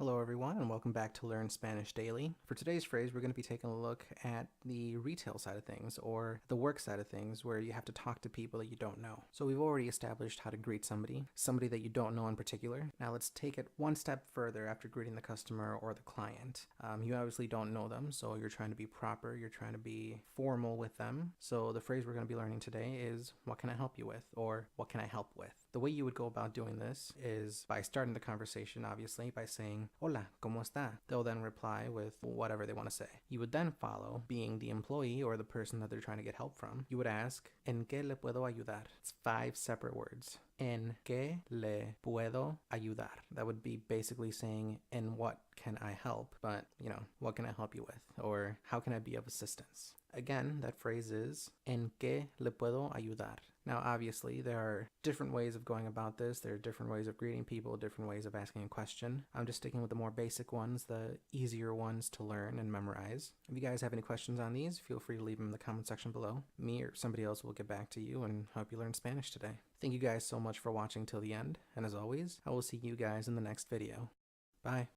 Hello everyone and welcome back to Learn Spanish Daily. For today's phrase, we're going to be taking a look at the retail side of things, or the work side of things, where you have to talk to people that you don't know. So we've already established how to greet somebody that you don't know in particular. Now let's take it one step further after greeting the customer or the client. You obviously don't know them, so you're trying to be proper, you're trying to be formal with them. So the phrase we're going to be learning today is, what can I help you with? Or what can I help with? The way you would go about doing this is by starting the conversation, obviously, by saying, Hola, ¿cómo está? They'll then reply with whatever they want to say. You would then follow, being the employee or the person that they're trying to get help from. You would ask, ¿En qué le puedo ayudar? It's 5 separate words. ¿En qué le puedo ayudar? That would be basically saying, in what can I help? But, what can I help you with? Or how can I be of assistance? Again, that phrase is, ¿En qué le puedo ayudar? Now, obviously, there are different ways of going about this. There are different ways of greeting people, different ways of asking a question. I'm just sticking with the more basic ones, the easier ones to learn and memorize. If you guys have any questions on these, feel free to leave them in the comment section below. Me or somebody else will get back to you and help you learn Spanish today. Thank you guys so much for watching till the end, and as always, I will see you guys in the next video. Bye.